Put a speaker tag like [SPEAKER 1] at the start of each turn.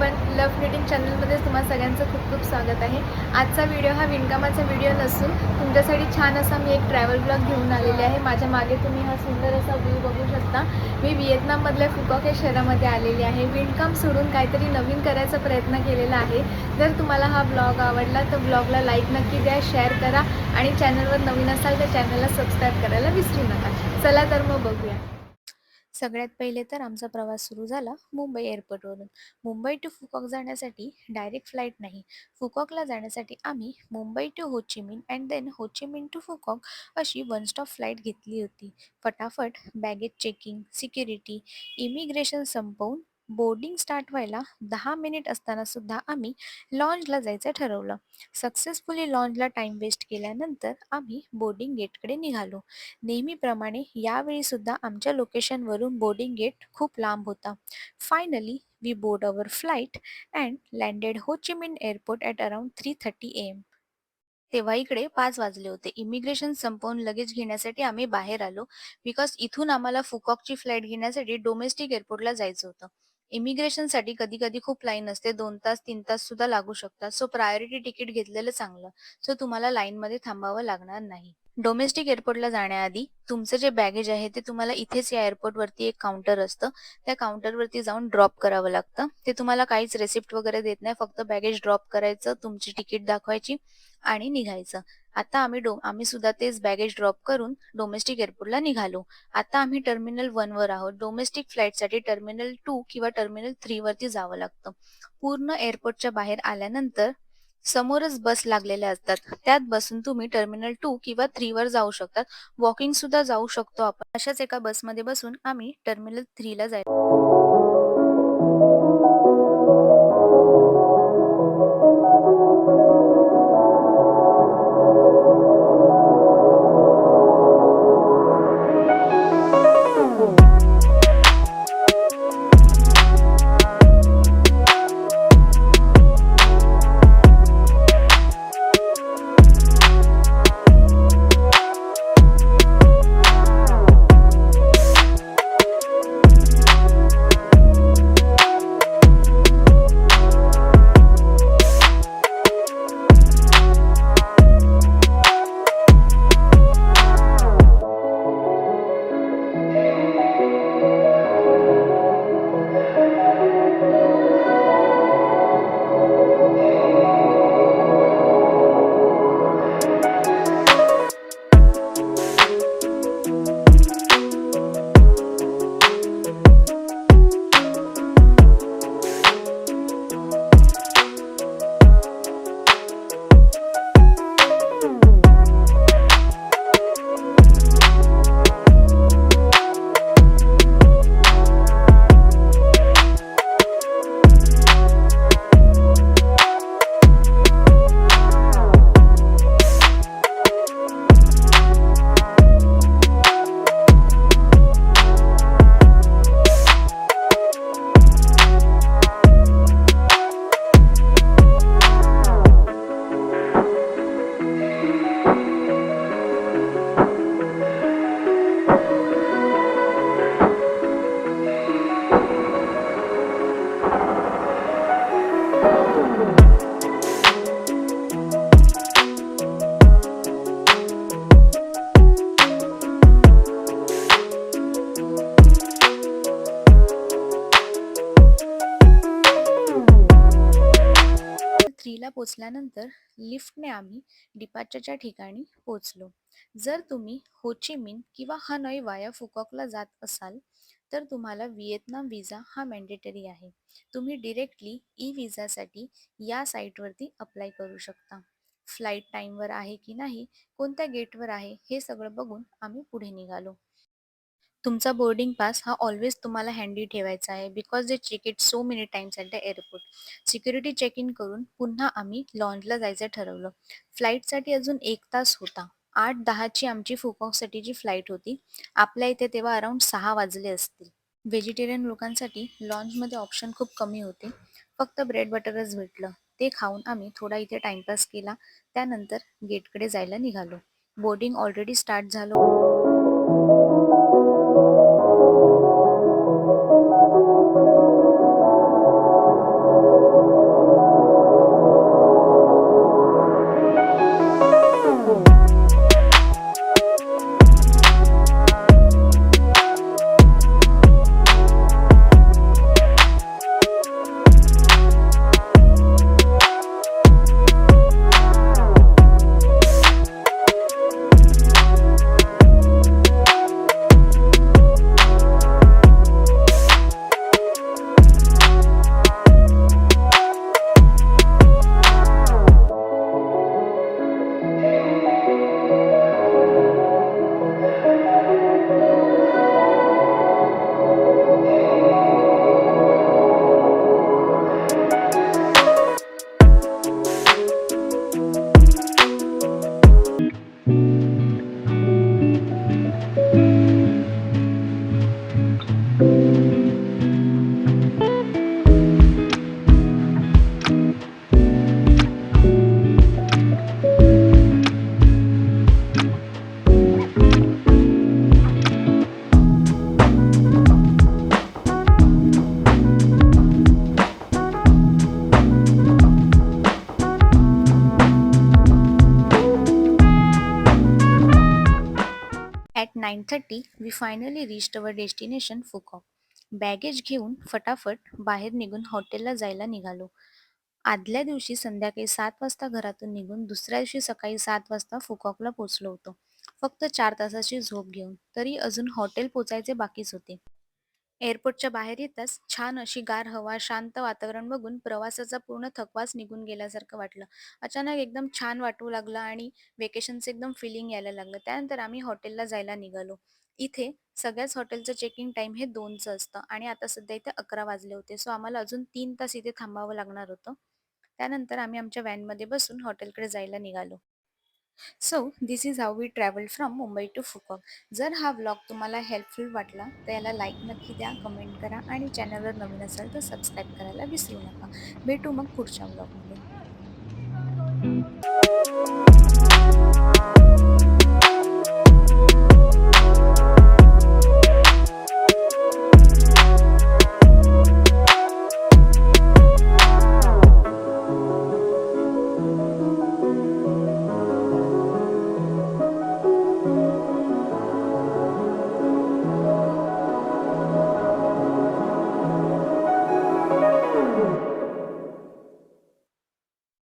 [SPEAKER 1] Everyone, love knitting चॅनलमध्ये तुम्हा सगळ्यांचं खूप खूप स्वागत आहे। आजचा व्हिडिओ हा विणकामाचा व्हिडिओ नसून तुमच्यासाठी छान असा मी एक ट्रॅव्हल ब्लॉग घेऊन आलेले आहे। माझ्या मागे तुम्ही हा सुंदर असा व्ह्यू बघू शकता। मी व्हिएतनाममधल्या फुकॉक या शहरामध्ये आलेली आहे। विणकाम सोडून काहीतरी नवीन करायचा प्रयत्न केलेला आहे। जर तुम्हाला हा ब्लॉग आवडला तर ब्लॉगला लाईक नक्की द्या, शेअर करा आणि चॅनलवर नवीन असाल तर चॅनलला सबस्क्राईब करायला विसरू नका। चला तर मग बघूया। सगळ्यात पहिले तर आमचा प्रवास सुरू झाला मुंबई एअरपोर्टवरून। मुंबई टू फुकॉक जाण्यासाठी डायरेक्ट फ्लाईट नाही, फुकॉकला जाण्यासाठी आम्ही Mumbai to Ho Chi Minh and then Ho Chi Minh to Phu Quoc अशी वन स्टॉप फ्लाईट घेतली होती। फटाफट बॅगेज चेकिंग, सिक्युरिटी, इमिग्रेशन संपवून बोर्डिंग स्टार्ट व्हायला 10 मिनिट असताना सुद्धा आम्ही लॉन्चला जायचं ठरवलं। सक्सेसफुली लॉन्चला टाइम वेस्ट केल्यानंतर आम्ही बोर्डिंग गेटकडे निघालो। नेहमीप्रमाणे यावेळी सुद्धा आमच्या लोकेशनवरून बोर्डिंग गेट खूप लांब होता। Finally we board our flight and landed Ho Chi मिन एअरपोर्ट ॲट अराउंड 3:30 AM। तेव्हा इकडे 5 वाजले होते। इमिग्रेशन संपवून लगेज घेण्यासाठी आम्ही बाहेर आलो, बिकॉज इथून आम्हाला फुकॉकची फ्लाईट घेण्यासाठी डोमेस्टिक एअरपोर्टला जायचं होतं। इमिग्रेशनसाठी कधी कधी खूप लाईन असते, 2 तास 3 तास सुद्धा लागू शकतात। सो प्रायोरिटी तिकीट घेतलेलं चांगलं, सो तुम्हाला लाईनमध्ये थांबावं लागणार नाही। डोमेस्टिक एअरपोर्टला जाण्याआधी तुमचं जे बॅगेज आहे ते तुम्हाला इथेच या एअरपोर्टवरती एक काउंटर असतं, त्या काउंटरवरती जाऊन ड्रॉप करावं लागतं। ते तुम्हाला काहीच रेसिप्ट वगैरे देत नाही, फक्त बॅगेज ड्रॉप करायचं, तुमची तिकीट दाखवायची आणि निघायचं। आता आम्ही सुद्धा तेच बॅगेज ड्रॉप करून डोमेस्टिक एअरपोर्टला निघालो। आता आम्ही टर्मिनल 1 वर आहोत। डोमेस्टिक फ्लाईटसाठी टर्मिनल 2 किंवा टर्मिनल 3 वरती जावं लागतं। पूर्ण एअरपोर्टच्या बाहेर आल्यानंतर समोरच बस लागलेल्या असतात, त्यात बसून तुम्ही टर्मिनल 2 किंवा 3 वर जाऊ शकतात। वॉकिंग सुद्धा जाऊ शकतो आपण। अशाच एका बसमध्ये बसून आम्ही टर्मिनल 3 ला जायचो। थ्रीला पोचल्यानंतर लिफ्टने आम्ही डिपार्चरच्या ठिकाणी पोचलो। जर तुम्ही होचिमिन किंवा हनोई वाया फुकॉकला जात असाल तर तुम्हाला व्हिएतनाम विजा हा मॅन्डेटरी आहे। तुम्ही डिरेक्टली ई विजासाठी या साईटवरती अप्लाय करू शकता। फ्लाईट टाईमवर आहे की नाही, कोणत्या गेटवर आहे, हे सगळं बघून आम्ही पुढे निघालो। तुमचा बोर्डिंग पास हा ऑलवेज तुम्हाला हँडी ठेवायचा आहे, because they check it so many times at the airport. Security check in करून पुन्हा आम्ही लॉन्चला जायचं ठरवलं। फ्लाईटसाठी अजून 1 तास होता। 8:10ची आमची फुकॉकसाठीची फ्लाईट होती। आपल्या इथे तेव्हा अराउंड 6 वाजले असतील। व्हेजिटेरियन लोकांसाठी लॉन्चमध्ये ऑप्शन खूप कमी होते, फक्त ब्रेड बटरच भेटलं। ते खाऊन आम्ही थोडा इथे टाइमपास केला, त्यानंतर गेटकडे जायला निघालो। बोर्डिंग ऑलरेडी स्टार्ट झालं।
[SPEAKER 2] 9:30 we finally reached our destination Phu Quoc. Baggage घेऊन फटाफट बाहेर निघून हॉटेलला जायला निघालो. आदल्या दिवशी संध्याकाळी 7 वाजता घरातून निघून दुसऱ्या दिवशी सकाळी 7 वाजता फुकॉकला पोचलो होतो. फक्त 4 तासाची झोप घेऊन. तरी अजून हॉटेल पोचायचे बाकीच होते. एअरपोर्टच्या बाहेर येताच छान अशी गार हवा, शांत वातावरण बघून प्रवासाचा पूर्ण थकवाच निघून गेल्यासारखं वाटलं. अचानक एकदम छान वाटू लागलं आणि वेकेशनचं एकदम फिलिंग यायला लागलं. त्यानंतर आम्ही हॉटेलला जायला निघालो. इथे सगळ्याच हॉटेलचं चेकिंग टाईम हे 2चं असतं आणि आता सध्या इथे 11 वाजले होते. सो आम्हाला अजून 3 तास इथे थांबावं लागणार होतं. त्यानंतर आम्ही आमच्या व्हॅनमध्ये बसून हॉटेलकडे जायला निघालो. So this is how we travel from Mumbai to Phu Quoc. जर हा व्लॉग तुम्हाला हेल्पफुल वाटला तर याला लाईक नक्की द्या, कमेंट करा आणि चॅनलवर नवीन असाल तर सबस्क्राईब करायला विसरू नका. भेटू मग पुढच्या व्लॉगमध्ये.